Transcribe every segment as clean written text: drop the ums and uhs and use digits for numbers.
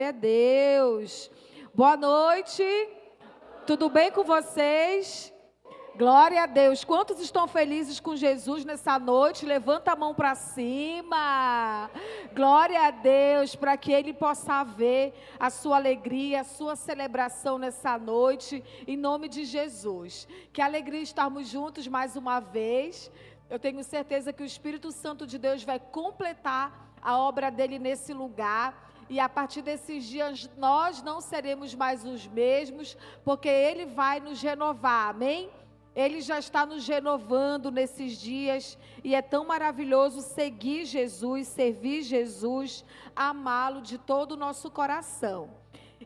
Glória a Deus. Boa noite. Tudo bem com vocês? Glória a Deus. Quantos estão felizes com Jesus nessa noite? Levanta a mão para cima. Glória a Deus, para que Ele possa ver a sua alegria, a sua celebração nessa noite, em nome de Jesus. Que alegria estarmos juntos mais uma vez. Eu tenho certeza que o Espírito Santo de Deus vai completar a obra dele nesse lugar. E a partir desses dias nós não seremos mais os mesmos, porque Ele vai nos renovar, amém? Ele já está nos renovando nesses dias, e é tão maravilhoso seguir Jesus, servir Jesus, amá-lo de todo o nosso coração.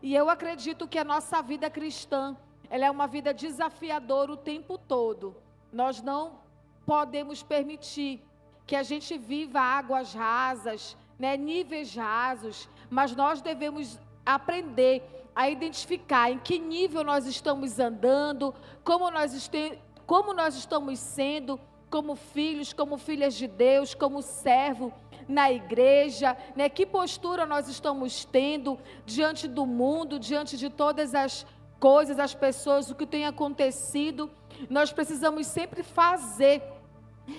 E eu acredito que a nossa vida cristã, ela é uma vida desafiadora o tempo todo. Nós não podemos permitir que a gente viva águas rasas, níveis rasos, mas nós devemos aprender a identificar em que nível nós estamos andando, como nós estamos sendo, como filhos, como filhas de Deus, como servo na igreja, que postura nós estamos tendo diante do mundo, diante de todas as coisas, as pessoas, o que tem acontecido. Nós precisamos sempre fazer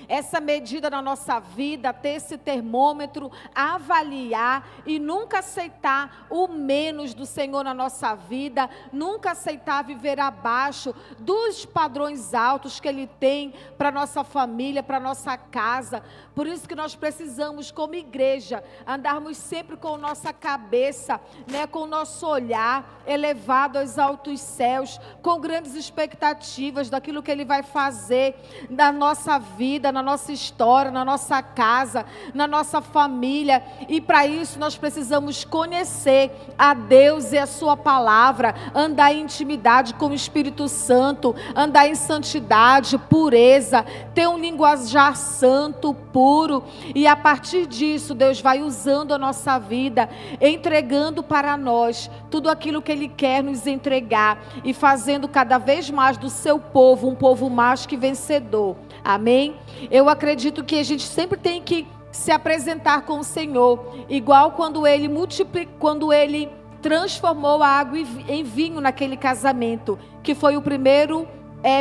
essa medida na nossa vida, ter esse termômetro, avaliar e nunca aceitar o menos do Senhor na nossa vida, nunca aceitar viver abaixo dos padrões altos que Ele tem para nossa família, para nossa casa. Por isso que nós precisamos, como igreja, andarmos sempre com nossa cabeça, com o nosso olhar elevado aos altos céus, com grandes expectativas daquilo que Ele vai fazer na nossa vida, na nossa história, na nossa casa, na nossa família. E para isso nós precisamos conhecer a Deus e a sua palavra, andar em intimidade com o Espírito Santo, andar em santidade, pureza, ter um linguajar santo, puro, e a partir disso Deus vai usando a nossa vida, entregando para nós tudo aquilo que Ele quer nos entregar e fazendo cada vez mais do seu povo um povo mais que vencedor. Amém? Eu acredito que a gente sempre tem que se apresentar com o Senhor, igual quando Ele transformou a água em vinho naquele casamento, que foi o primeiro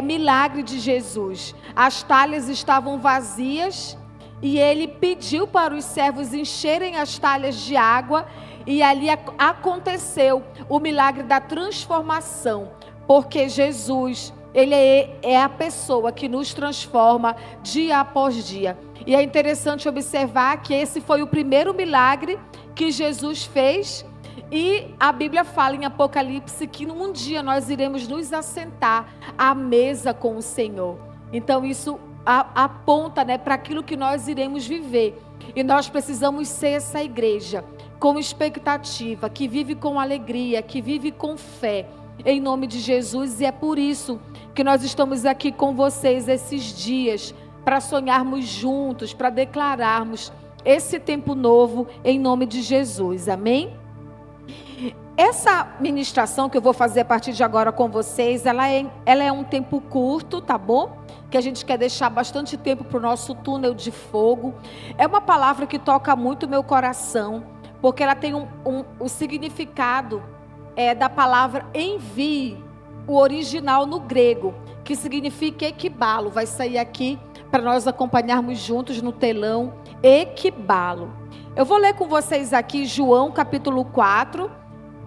milagre de Jesus. As talhas estavam vazias e Ele pediu para os servos encherem as talhas de água, e ali aconteceu o milagre da transformação, porque Jesus, Ele é a pessoa que nos transforma dia após dia. E é interessante observar que esse foi o primeiro milagre que Jesus fez. E a Bíblia fala em Apocalipse que um dia nós iremos nos assentar à mesa com o Senhor. Então isso aponta para aquilo que nós iremos viver. E nós precisamos ser essa igreja com expectativa, que vive com alegria, que vive com fé, em nome de Jesus. E é por isso que nós estamos aqui com vocês esses dias, para sonharmos juntos, para declararmos esse tempo novo em nome de Jesus, amém? Essa ministração que eu vou fazer a partir de agora com vocês, ela é um tempo curto, tá bom? Que a gente quer deixar bastante tempo para o nosso túnel de fogo. É uma palavra que toca muito o meu coração, porque ela tem o significado da palavra envie, o original no grego, que significa equibalo. Vai sair aqui para nós acompanharmos juntos no telão, equibalo. Eu vou ler com vocês aqui João capítulo 4.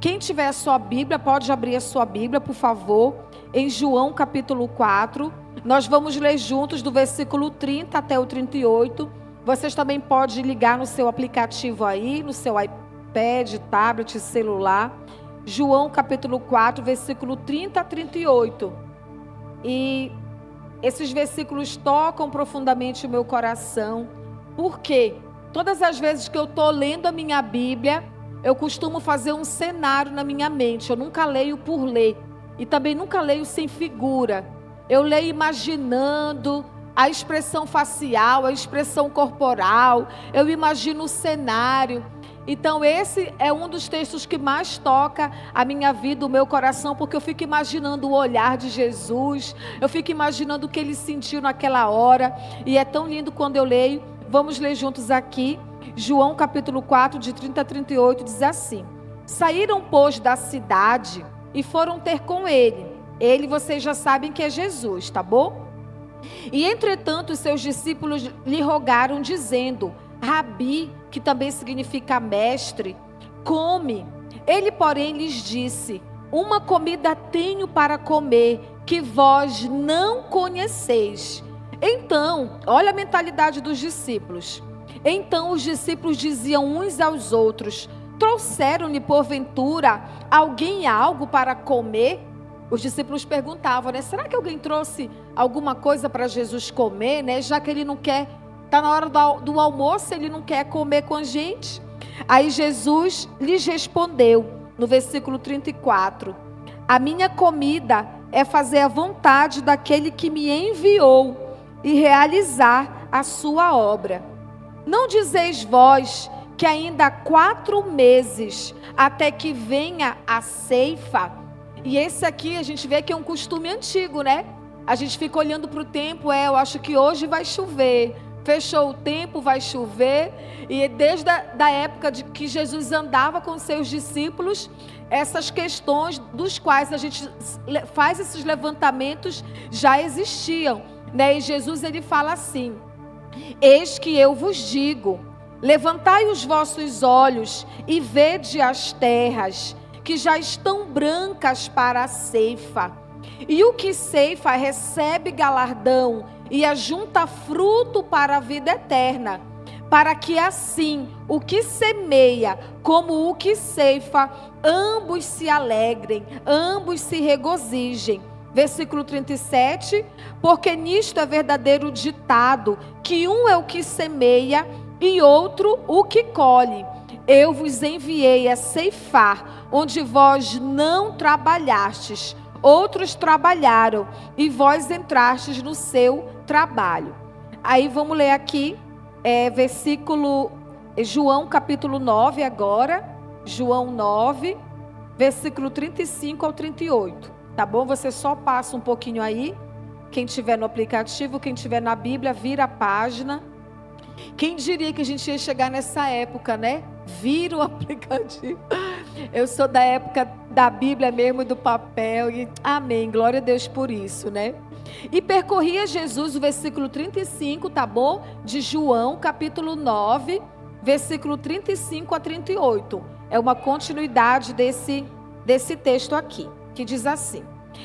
Quem tiver a sua Bíblia, pode abrir a sua Bíblia, por favor, em João capítulo 4. Nós vamos ler juntos do versículo 30 até o 38. Vocês também podem ligar no seu aplicativo aí, no seu iPad, tablet, celular. João capítulo 4, versículo 30 a 38. E esses versículos tocam profundamente o meu coração, porque todas as vezes que eu estou lendo a minha Bíblia, eu costumo fazer um cenário na minha mente. Eu nunca leio por ler, e também nunca leio sem figura. Eu leio imaginando a expressão facial, a expressão corporal, eu imagino o cenário. Então esse é um dos textos que mais toca a minha vida, o meu coração, porque eu fico imaginando o olhar de Jesus, eu fico imaginando o que Ele sentiu naquela hora, e é tão lindo quando eu leio. Vamos ler juntos aqui, João capítulo 4, de 30 a 38, diz assim: Saíram, pois, da cidade e foram ter com ele. Ele, vocês já sabem que é Jesus, tá bom? E entretanto os seus discípulos lhe rogaram, dizendo: Rabi, que também significa mestre, come. Ele, porém, lhes disse: uma comida tenho para comer, que vós não conheceis. Então, olha a mentalidade dos discípulos. Então os discípulos diziam uns aos outros: trouxeram-lhe porventura alguém algo para comer? Os discípulos perguntavam, né? Será que alguém trouxe alguma coisa para Jesus comer, né? Já que ele não quer, está na hora do almoço, ele não quer comer com a gente. Aí Jesus lhes respondeu, no versículo 34, a minha comida é fazer a vontade daquele que me enviou e realizar a sua obra. Não dizeis vós que ainda há 4 meses até que venha a ceifa? E esse aqui a gente vê que é um costume antigo, né? A gente fica olhando para o tempo, eu acho que hoje vai chover. Fechou o tempo, vai chover. E desde a época de que Jesus andava com seus discípulos, essas questões dos quais a gente faz esses levantamentos já existiam, né? E Jesus, ele fala assim: eis que eu vos digo, levantai os vossos olhos e vede as terras, que já estão brancas para a ceifa. E o que ceifa recebe galardão e ajunta fruto para a vida eterna, para que assim o que semeia como o que ceifa, ambos se alegrem, ambos se regozijem. Versículo 37, porque nisto é verdadeiro ditado, que um é o que semeia e outro o que colhe. Eu vos enviei a ceifar, onde vós não trabalhastes, outros trabalharam, e vós entrastes no seu trabalho. Aí vamos ler aqui, João capítulo 9 agora, João 9, versículo 35 ao 38, tá bom? Você só passa um pouquinho aí, quem tiver no aplicativo, quem tiver na Bíblia, vira a página. Quem diria que a gente ia chegar nessa época, né? Vira o aplicativo. Eu sou da época da Bíblia mesmo, do papel. E amém, glória a Deus por isso, né? E percorria Jesus, o versículo 35, tá bom? De João, capítulo 9, versículo 35 a 38. É uma continuidade desse texto aqui, que diz assim: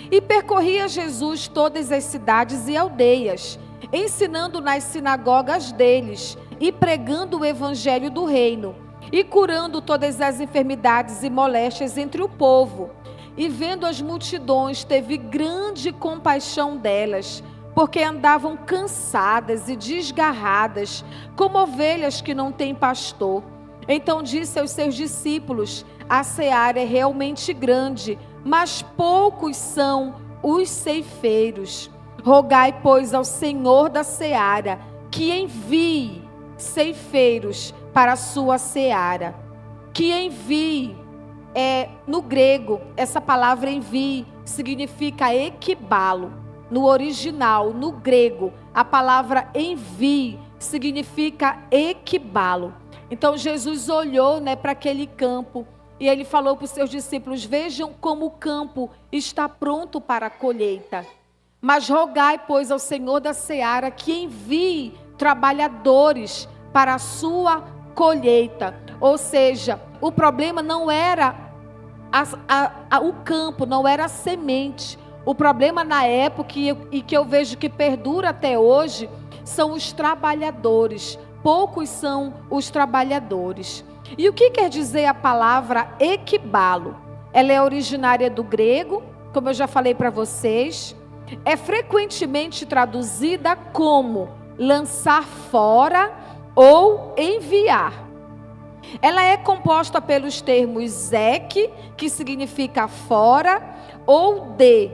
e percorria Jesus todas as cidades e aldeias, ensinando nas sinagogas deles e pregando o evangelho do reino, e curando todas as enfermidades e moléstias entre o povo. E vendo as multidões, teve grande compaixão delas, porque andavam cansadas e desgarradas, como ovelhas que não têm pastor. Então disse aos seus discípulos: a seara é realmente grande, mas poucos são os ceifeiros. Rogai, pois, ao Senhor da seara que envie ceifeiros para a sua seara. Que envie, no grego, essa palavra envie significa equibalo. No original, no grego, a palavra envie significa equibalo. Então Jesus olhou, né, para aquele campo e ele falou para os seus discípulos: vejam como o campo está pronto para a colheita. Mas rogai, pois, ao Senhor da seara que envie trabalhadores para a sua colheita. Ou seja, o problema não era o campo, não era a semente. O problema na época, e que eu vejo que perdura até hoje, são os trabalhadores. Poucos são os trabalhadores. E o que quer dizer a palavra equibalo? Ela é originária do grego, como eu já falei para vocês. É frequentemente traduzida como lançar fora ou enviar. Ela é composta pelos termos ek, que significa fora, ou de,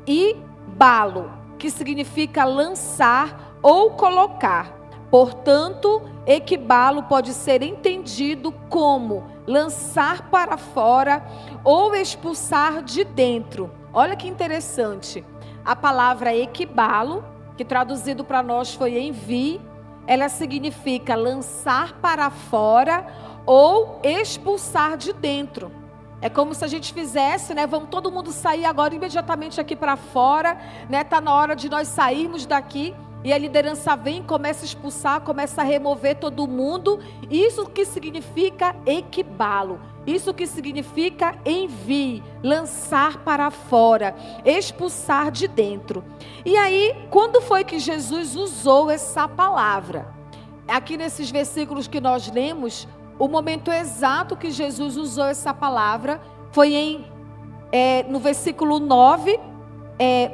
e balo, que significa lançar ou colocar. Portanto, equibalo pode ser entendido como lançar para fora ou expulsar de dentro. Olha que interessante. A palavra equibalo, que traduzido para nós foi envie, ela significa lançar para fora ou expulsar de dentro. É como se a gente fizesse, né? Vamos todo mundo sair agora imediatamente aqui para fora, né? Tá na hora de nós sairmos daqui. E a liderança vem, começa a expulsar, começa a remover todo mundo. Isso que significa equibalo. Isso que significa envie, lançar para fora, expulsar de dentro. E aí, quando foi que Jesus usou essa palavra? Aqui nesses versículos que nós lemos, o momento exato que Jesus usou essa palavra foi no versículo 9,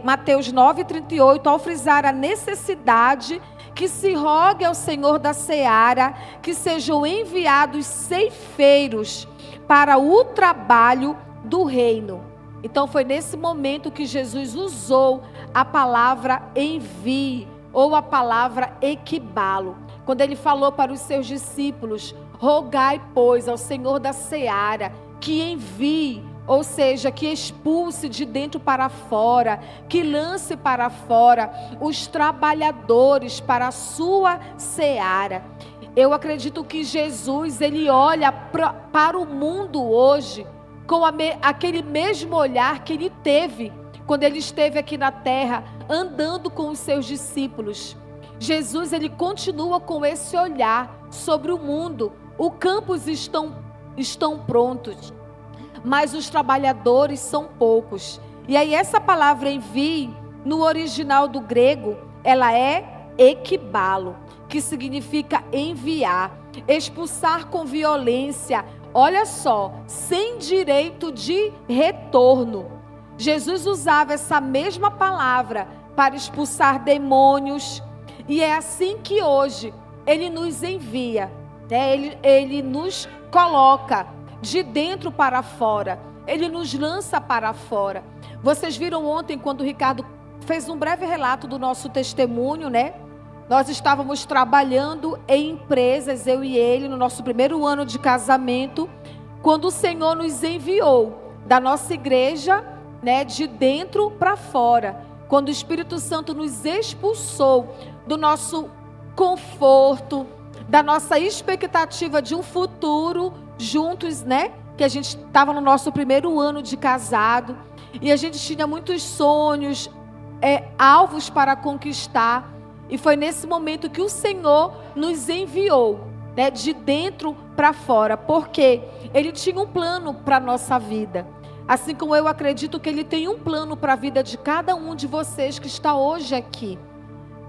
Mateus 9:38, ao frisar a necessidade que se rogue ao Senhor da seara que sejam enviados ceifeiros para o trabalho do reino. Então foi nesse momento que Jesus usou a palavra envie ou a palavra equibalo. Quando ele falou para os seus discípulos: rogai, pois, ao Senhor da seara que envie, ou seja, que expulse de dentro para fora, que lance para fora os trabalhadores para a sua seara. Eu acredito que Jesus, ele olha para o mundo hoje com aquele mesmo olhar que ele teve quando ele esteve aqui na terra, andando com os seus discípulos. Jesus, ele continua com esse olhar sobre o mundo. Os campos estão prontos, mas os trabalhadores são poucos. E aí essa palavra envie, no original do grego, ela é equibalo, que significa enviar, expulsar com violência, olha só, sem direito de retorno. Jesus usava essa mesma palavra para expulsar demônios, e é assim que hoje ele nos envia, né? Ele nos coloca de dentro para fora, ele nos lança para fora. Vocês viram ontem quando o Ricardo fez um breve relato do nosso testemunho, né? Nós estávamos trabalhando em empresas, eu e ele, no nosso primeiro ano de casamento, quando o Senhor nos enviou da nossa igreja, né, de dentro para fora, quando o Espírito Santo nos expulsou do nosso conforto, da nossa expectativa de um futuro juntos, né? Que a gente estava no nosso primeiro ano de casado e a gente tinha muitos sonhos, alvos para conquistar. E foi nesse momento que o Senhor nos enviou, né, de dentro para fora, porque Ele tinha um plano para a nossa vida. Assim como eu acredito que Ele tem um plano para a vida de cada um de vocês que está hoje aqui.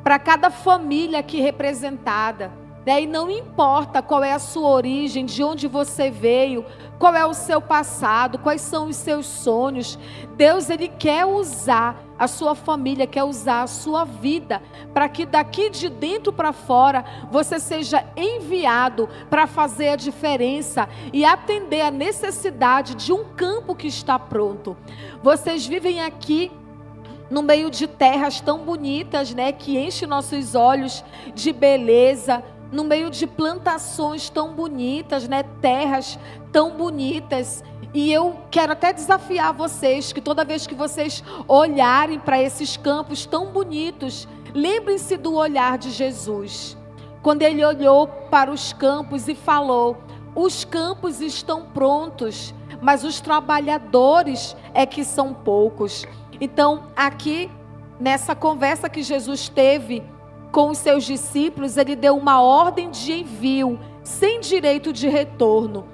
Para cada família aqui representada. E não importa qual é a sua origem, de onde você veio, qual é o seu passado, quais são os seus sonhos. Deus, Ele quer usar a sua família, quer usar a sua vida, para que daqui de dentro para fora, você seja enviado para fazer a diferença e atender a necessidade de um campo que está pronto. Vocês vivem aqui no meio de terras tão bonitas, né, que enchem nossos olhos de beleza, no meio de plantações tão bonitas, né? Terras tão bonitas. E eu quero até desafiar vocês, que toda vez que vocês olharem para esses campos tão bonitos, lembrem-se do olhar de Jesus. Quando Ele olhou para os campos e falou: os campos estão prontos, mas os trabalhadores é que são poucos. Então, aqui, nessa conversa que Jesus teve com os seus discípulos, Ele deu uma ordem de envio, sem direito de retorno.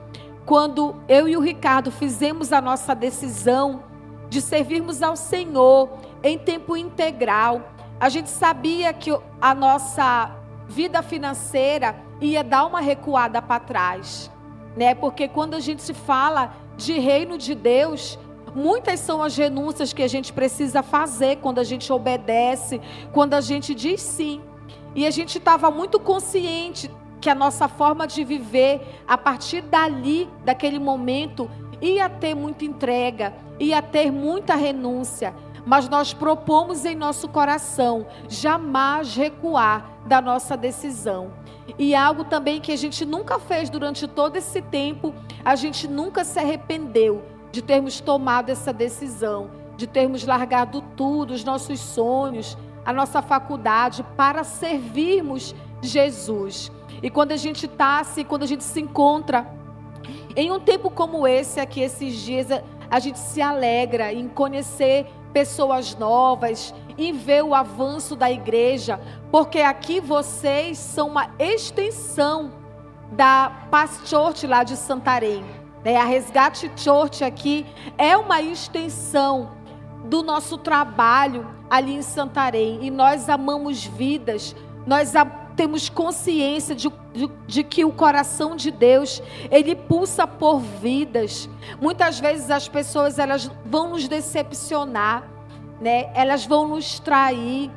Quando eu e o Ricardo fizemos a nossa decisão de servirmos ao Senhor em tempo integral, a gente sabia que a nossa vida financeira ia dar uma recuada para trás, né? Porque quando a gente fala de reino de Deus, muitas são as renúncias que a gente precisa fazer quando a gente obedece, quando a gente diz sim. E a gente estava muito consciente que a nossa forma de viver, a partir dali, daquele momento, ia ter muita entrega, ia ter muita renúncia. Mas nós propomos em nosso coração jamais recuar da nossa decisão. E algo também que a gente nunca fez durante todo esse tempo, a gente nunca se arrependeu de termos tomado essa decisão, de termos largado tudo, os nossos sonhos, a nossa faculdade, para servirmos Jesus. E quando a gente está assim, quando a gente se encontra Em um tempo como esse aqui, esses dias, a gente se alegra em conhecer pessoas novas, em ver o avanço da igreja, porque aqui vocês são uma extensão da Paz Church lá de Santarém, né? A Resgate Church aqui é uma extensão do nosso trabalho ali em Santarém, e nós amamos vidas, temos consciência de que o coração de Deus, Ele pulsa por vidas. Muitas vezes as pessoas, elas vão nos decepcionar, né? Elas vão nos trair,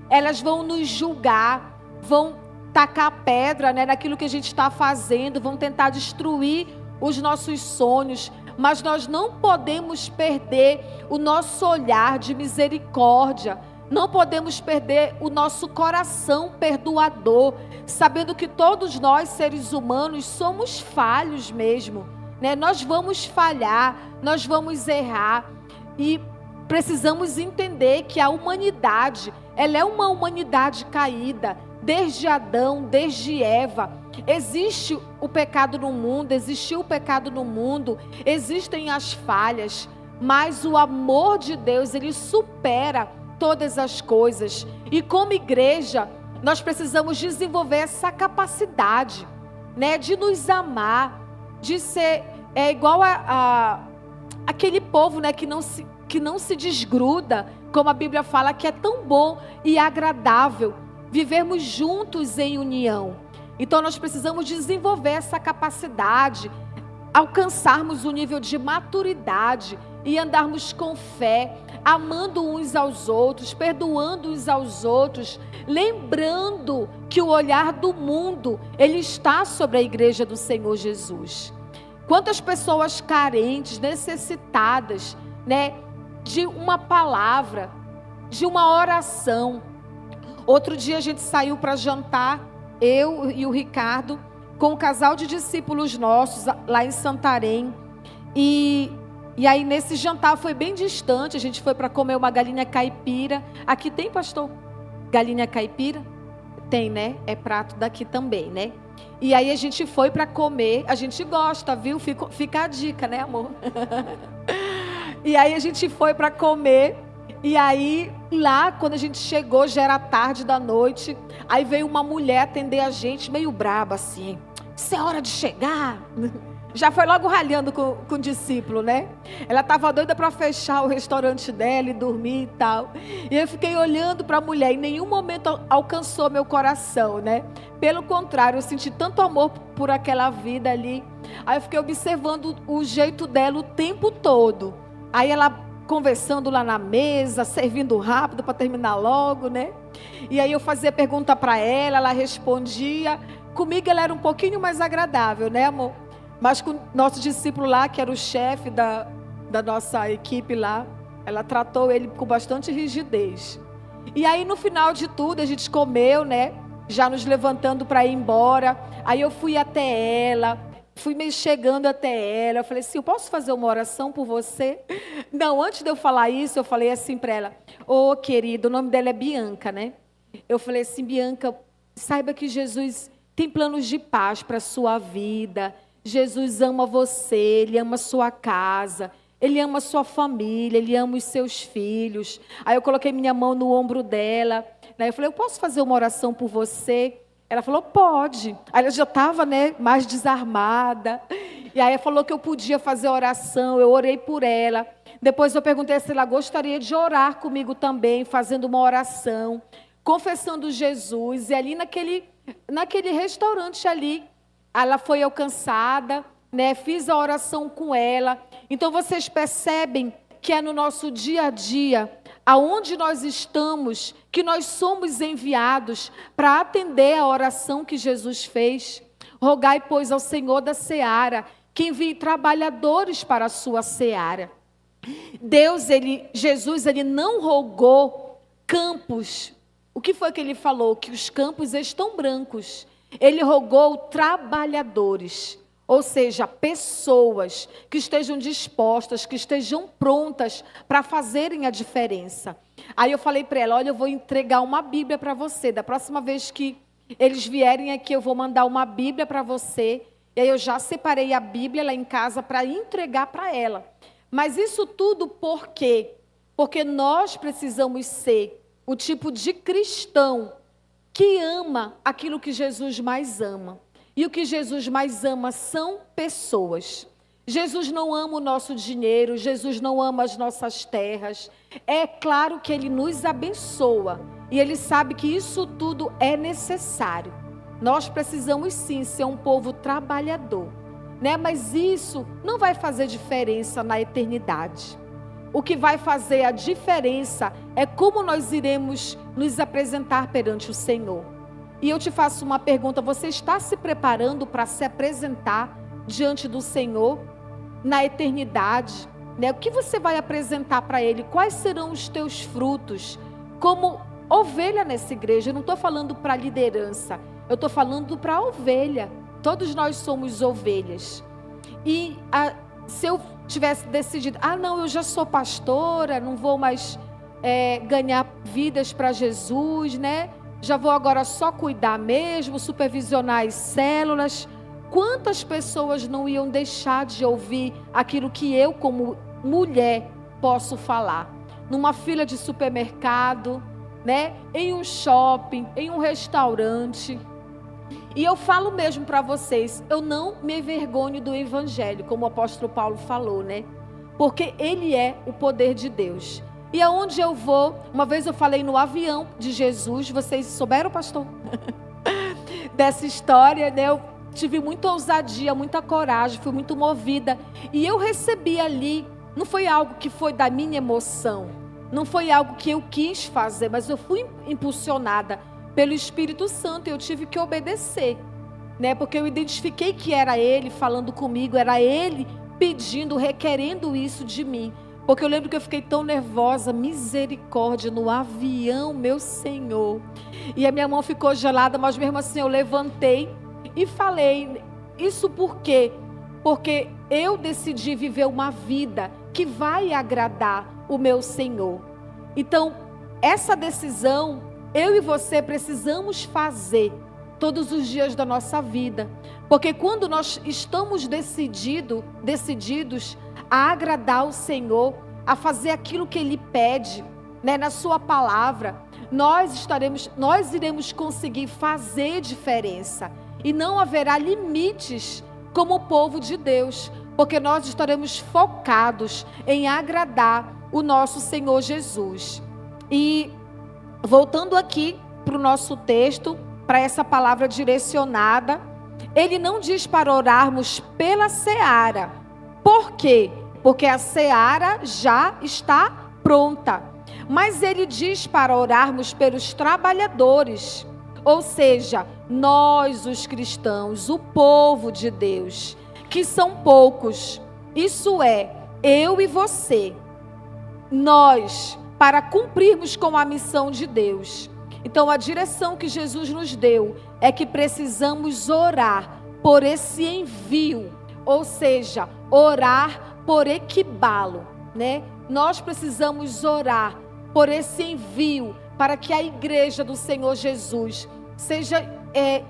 elas vão nos julgar, vão tacar pedra, né, naquilo que a gente está fazendo, vão tentar destruir os nossos sonhos, mas nós não podemos perder o nosso olhar de misericórdia, não podemos perder o nosso coração perdoador, sabendo que todos nós, seres humanos, somos falhos mesmo, né? Nós vamos falhar, nós vamos errar, e precisamos entender que a humanidade, ela é uma humanidade caída, desde Adão, desde Eva. Existe o pecado no mundo, existiu o pecado no mundo, existem as falhas, mas o amor de Deus, ele supera todas as coisas. E como igreja, nós precisamos desenvolver essa capacidade, né, de nos amar, de ser igual aquele povo, né, que não se desgruda, como a Bíblia fala, que é tão bom e agradável vivermos juntos em união. Então nós precisamos desenvolver essa capacidade, alcançarmos o nível de maturidade e andarmos com fé, amando uns aos outros, perdoando uns aos outros, lembrando que o olhar do mundo, ele está sobre a igreja do Senhor Jesus. Quantas pessoas carentes, necessitadas, né, de uma palavra, de uma oração. Outro dia a gente saiu para jantar, eu e o Ricardo, com um casal de discípulos nossos lá em Santarém. E aí nesse jantar foi bem distante, a gente foi para comer uma galinha caipira. Aqui tem, pastor? Galinha caipira? Tem, né? É prato daqui também, né? E aí a gente foi para comer, a gente gosta, viu? Fica a dica, né, amor? E aí a gente foi para comer. E aí, lá, quando a gente chegou, já era tarde da noite. Aí veio uma mulher atender a gente, meio braba assim. Isso é hora de chegar? Já foi logo ralhando com o discípulo, né? Ela estava doida para fechar o restaurante dela e dormir e tal. E eu fiquei olhando para a mulher. Em nenhum momento alcançou meu coração, né? Pelo contrário, eu senti tanto amor por aquela vida ali. Aí eu fiquei observando o jeito dela o tempo todo. Aí ela conversando lá na mesa, servindo rápido para terminar logo, né? E aí eu fazia pergunta para ela respondia. Comigo ela era um pouquinho mais agradável, né, amor? Mas com o nosso discípulo lá, que era o chefe da nossa equipe lá, ela tratou ele com bastante rigidez. E aí no final de tudo a gente comeu, né? Já nos levantando para ir embora. Aí eu fui até ela, fui meio chegando até ela. Eu falei assim, eu posso fazer uma oração por você? Não, antes de eu falar isso, eu falei assim para ela, ô querida, o nome dela é Bianca, né? Eu falei assim, Bianca, saiba que Jesus tem planos de paz para a sua vida. Jesus ama você, Ele ama a sua casa, Ele ama a sua família, Ele ama os seus filhos. Aí eu coloquei minha mão no ombro dela, né? Eu falei, eu posso fazer uma oração por você? Ela falou, pode. Aí ela já estava, né, mais desarmada. E aí ela falou que eu podia fazer oração, eu orei por ela. Depois eu perguntei se ela gostaria de orar comigo também, fazendo uma oração, confessando Jesus. E ali naquele restaurante ali, ela foi alcançada, né? Fiz a oração com ela. Então vocês percebem que é no nosso dia a dia, aonde nós estamos, que nós somos enviados para atender a oração que Jesus fez. Rogai, pois, ao Senhor da seara, que envie trabalhadores para a sua seara. Jesus, ele não rogou campos. O que foi que ele falou? Que os campos estão brancos. Ele rogou trabalhadores, ou seja, pessoas que estejam dispostas, que estejam prontas para fazerem a diferença. Aí eu falei para ela, olha, eu vou entregar uma Bíblia para você. Da próxima vez que eles vierem aqui, eu vou mandar uma Bíblia para você. E aí eu já separei a Bíblia lá em casa para entregar para ela. Mas isso tudo por quê? Porque nós precisamos ser o tipo de cristão que ama aquilo que Jesus mais ama. E o que Jesus mais ama são pessoas. Jesus não ama o nosso dinheiro, Jesus não ama as nossas terras. É claro que Ele nos abençoa e Ele sabe que isso tudo é necessário. Nós precisamos sim ser um povo trabalhador, né? Mas isso não vai fazer diferença na eternidade. O que vai fazer a diferença é como nós iremos nos apresentar perante o Senhor. E eu te faço uma pergunta: você está se preparando para se apresentar diante do Senhor na eternidade? Né? O que você vai apresentar para Ele? Quais serão os teus frutos? Como ovelha nessa igreja, eu não estou falando para liderança, eu estou falando para a ovelha. Todos nós somos ovelhas. E se eu tivesse decidido, não, eu já sou pastora, não vou mais ganhar vidas para Jesus, né? Já vou agora só cuidar mesmo, supervisionar as células. Quantas pessoas não iam deixar de ouvir aquilo que eu, como mulher, posso falar? Numa fila de supermercado, né? Em um shopping, em um restaurante. E eu falo mesmo para vocês, eu não me envergonho do evangelho, como o apóstolo Paulo falou, né? Porque ele é o poder de Deus. E aonde eu vou, uma vez eu falei no avião de Jesus, vocês souberam, pastor? Dessa história, né? Eu tive muita ousadia, muita coragem, fui muito movida. E eu recebi ali, não foi algo que foi da minha emoção, não foi algo que eu quis fazer, mas eu fui impulsionada pelo Espírito Santo, eu tive que obedecer, né? Porque eu identifiquei que era Ele falando comigo, era Ele pedindo, requerendo isso de mim. Porque eu lembro que eu fiquei tão nervosa, misericórdia, no avião, meu Senhor. E a minha mão ficou gelada, mas mesmo assim eu levantei e falei, isso por quê? Porque eu decidi viver uma vida que vai agradar o meu Senhor. Então, essa decisão, eu e você precisamos fazer todos os dias da nossa vida. Porque quando nós estamos decididos a agradar o Senhor, a fazer aquilo que Ele pede, né, na sua palavra, nós iremos conseguir fazer diferença. E não haverá limites como o povo de Deus, porque nós estaremos focados em agradar o nosso Senhor Jesus. E voltando aqui para o nosso texto, para essa palavra direcionada, Ele não diz para orarmos pela seara. Por quê? Porque a seara já está pronta. Mas Ele diz para orarmos pelos trabalhadores. Ou seja, nós os cristãos, o povo de Deus, que são poucos. Isso é, eu e você. Nós, para cumprirmos com a missão de Deus. Então a direção que Jesus nos deu é que precisamos orar por esse envio. Ou seja, orar por equibalo, né? Nós precisamos orar por esse envio, para que a igreja do Senhor Jesus seja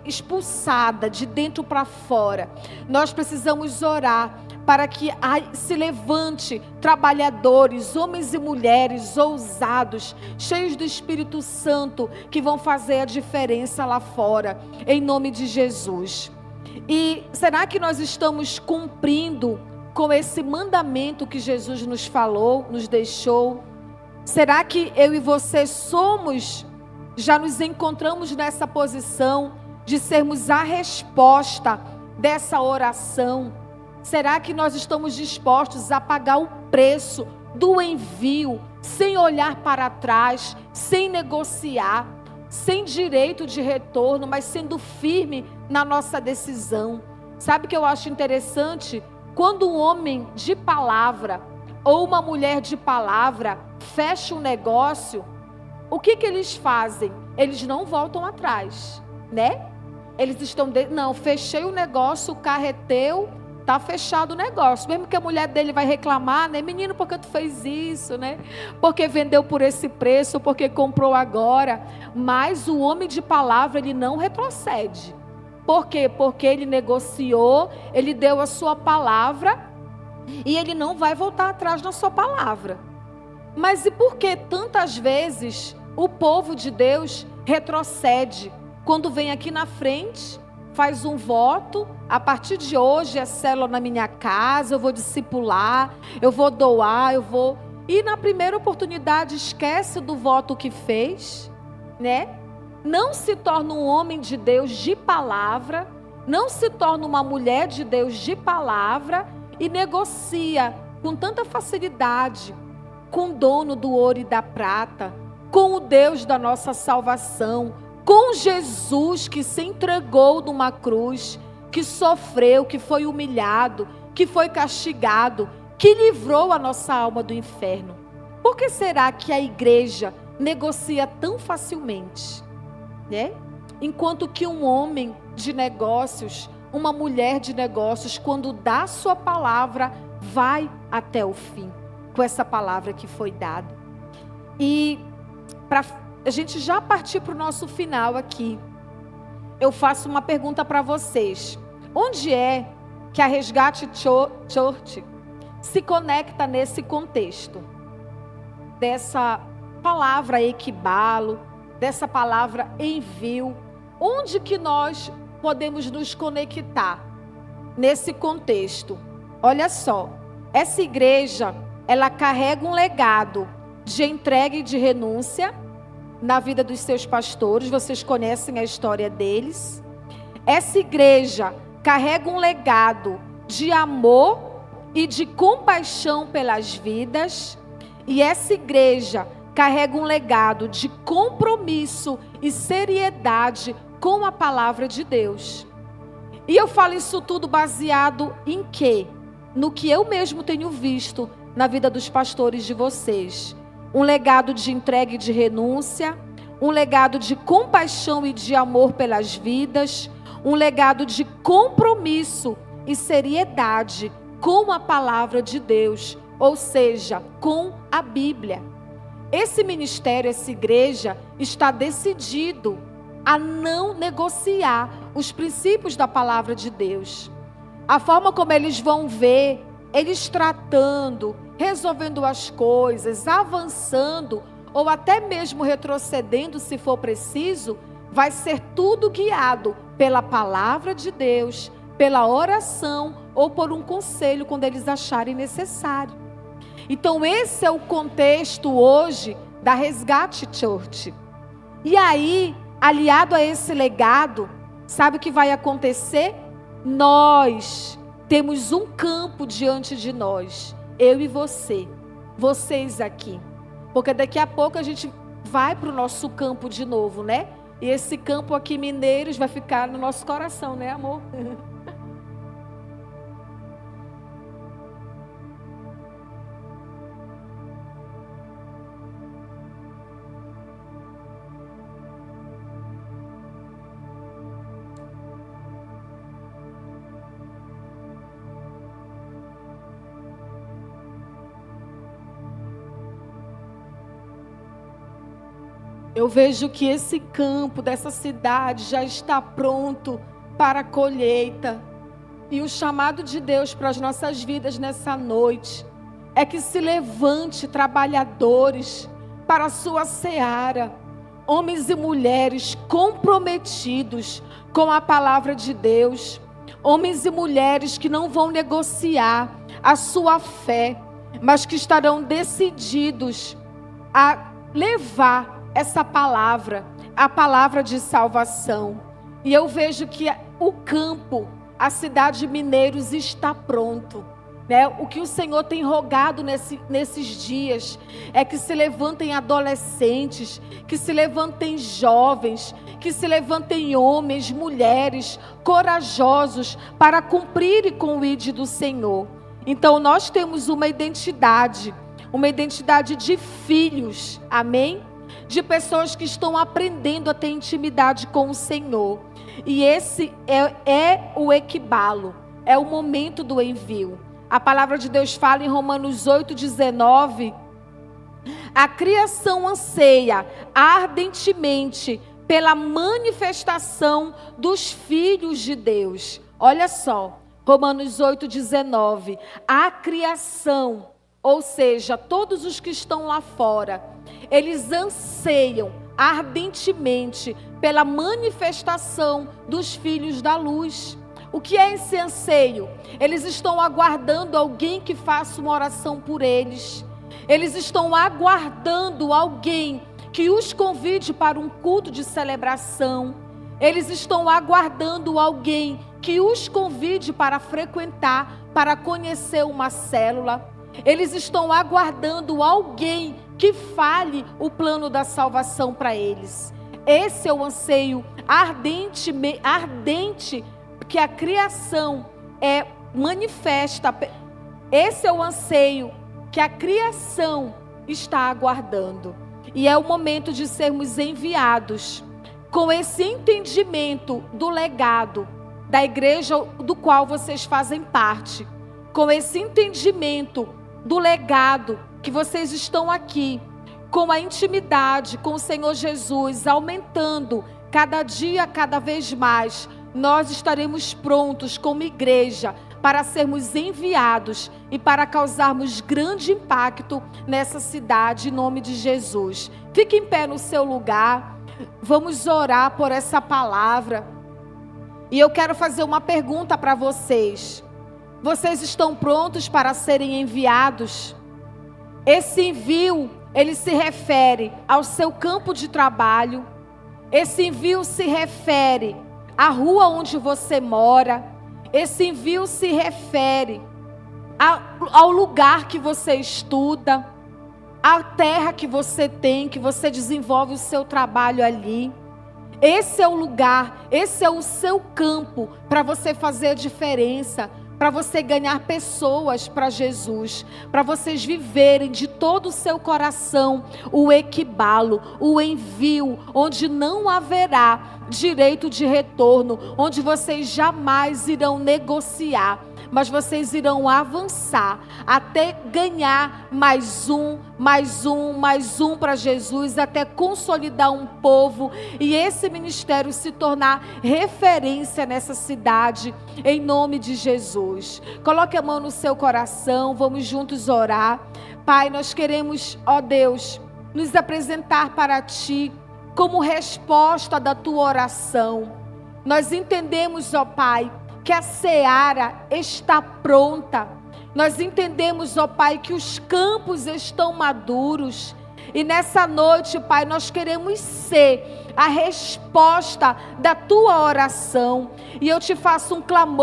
expulsada de dentro para fora. Nós precisamos orar para que se levante trabalhadores, homens e mulheres ousados, cheios do Espírito Santo, que vão fazer a diferença lá fora, em nome de Jesus. E será que nós estamos cumprindo com esse mandamento que Jesus nos falou, nos deixou? Será que eu e você já nos encontramos nessa posição de sermos a resposta dessa oração? Será que nós estamos dispostos a pagar o preço do envio, sem olhar para trás, sem negociar, sem direito de retorno, mas sendo firme na nossa decisão? Sabe o que eu acho interessante? Quando um homem de palavra ou uma mulher de palavra fecha um negócio, o que eles fazem? Eles não voltam atrás, né? Eles estão, não, fechei o negócio, o carro é teu, tá fechado o negócio. Mesmo que a mulher dele vai reclamar, né? Menino, por que tu fez isso, né? Porque vendeu por esse preço, porque comprou agora. Mas o homem de palavra, ele não retrocede. Por quê? Porque ele negociou, ele deu a sua palavra e ele não vai voltar atrás na sua palavra. Mas e por que tantas vezes o povo de Deus retrocede quando vem aqui na frente, faz um voto, a partir de hoje é célula na minha casa, eu vou discipular, eu vou doar, e na primeira oportunidade esquece do voto que fez, né? Não se torna um homem de Deus de palavra, não se torna uma mulher de Deus de palavra e negocia com tanta facilidade com o dono do ouro e da prata, com o Deus da nossa salvação, com Jesus que se entregou numa cruz, que sofreu, que foi humilhado, que foi castigado, que livrou a nossa alma do inferno. Por que será que a igreja negocia tão facilmente, né? Enquanto que um homem de negócios, uma mulher de negócios, quando dá sua palavra, vai até o fim, com essa palavra que foi dada. E para a gente já partir para o nosso final aqui, eu faço uma pergunta para vocês. Onde é que a Resgate Church se conecta nesse contexto? Dessa palavra equibalo, dessa palavra envio. Onde que nós podemos nos conectar nesse contexto? Olha só, essa igreja, ela carrega um legado de entrega e de renúncia na vida dos seus pastores. Vocês conhecem a história deles. Essa igreja carrega um legado de amor e de compaixão pelas vidas. E essa igreja carrega um legado de compromisso e seriedade com a palavra de Deus. E eu falo isso tudo baseado em quê? No que eu mesmo tenho visto na vida dos pastores de vocês. Um legado de entrega e de renúncia, um legado de compaixão e de amor pelas vidas, um legado de compromisso e seriedade com a palavra de Deus, ou seja, com a Bíblia. Esse ministério, essa igreja, está decidido a não negociar os princípios da palavra de Deus. A forma como eles vão ver, eles tratando, resolvendo as coisas, avançando, ou até mesmo retrocedendo se for preciso, vai ser tudo guiado pela palavra de Deus, pela oração ou por um conselho quando eles acharem necessário. Então esse é o contexto hoje da Resgate Church. E aí, aliado a esse legado, sabe o que vai acontecer? Nós temos um campo diante de nós, eu e você, vocês aqui. Porque daqui a pouco a gente vai para o nosso campo de novo, né? E esse campo aqui, Mineiros, vai ficar no nosso coração, né, amor? Eu vejo que esse campo dessa cidade já está pronto para a colheita. E o chamado de Deus para as nossas vidas nessa noite é que se levante trabalhadores para a sua seara. Homens e mulheres comprometidos com a palavra de Deus. Homens e mulheres que não vão negociar a sua fé, mas que estarão decididos a levar essa palavra, a palavra de salvação. E eu vejo que o campo, a cidade de Mineiros está pronto, né? O que o Senhor tem rogado nesses dias é que se levantem adolescentes, que se levantem jovens, que se levantem homens, mulheres corajosos para cumprirem com o ID do Senhor. Então nós temos uma identidade de filhos, amém? De pessoas que estão aprendendo a ter intimidade com o Senhor. E esse é o equibalo, é o momento do envio. A palavra de Deus fala em Romanos 8,19: a criação anseia ardentemente pela manifestação dos filhos de Deus. Olha só, Romanos 8,19. A criação, ou seja, todos os que estão lá fora, eles anseiam ardentemente pela manifestação dos filhos da luz. O que é esse anseio? Eles estão aguardando alguém que faça uma oração por eles. Eles estão aguardando alguém que os convide para um culto de celebração. Eles estão aguardando alguém que os convide para frequentar, para conhecer uma célula. Eles estão aguardando alguém que fale o plano da salvação para eles. Esse é o anseio ardente que a criação manifesta. Esse é o anseio que a criação está aguardando. E é o momento de sermos enviados com esse entendimento do legado da igreja do qual vocês fazem parte, com esse entendimento do legado que vocês estão aqui, com a intimidade com o Senhor Jesus aumentando cada dia, cada vez mais. Nós estaremos prontos como igreja para sermos enviados e para causarmos grande impacto nessa cidade, em nome de Jesus. Fique em pé no seu lugar, vamos orar por essa palavra. E eu quero fazer uma pergunta para vocês. Vocês estão prontos para serem enviados? Esse envio, ele se refere ao seu campo de trabalho. Esse envio se refere à rua onde você mora. Esse envio se refere ao lugar que você estuda, à terra que você tem, que você desenvolve o seu trabalho ali. Esse é o lugar, esse é o seu campo para você fazer a diferença, para você ganhar pessoas para Jesus, para vocês viverem de todo o seu coração o equibalo, o envio, onde não haverá direito de retorno, onde vocês jamais irão negociar, mas vocês irão avançar até ganhar mais um para Jesus, até consolidar um povo e esse ministério se tornar referência nessa cidade, em nome de Jesus. Coloque a mão no seu coração, vamos juntos orar. Pai, nós queremos, ó Deus, nos apresentar para Ti como resposta da Tua oração. Nós entendemos, ó Pai, que a seara está pronta. Nós entendemos, ó Pai, que os campos estão maduros. E nessa noite, Pai, nós queremos ser a resposta da Tua oração. E eu te faço um clamor.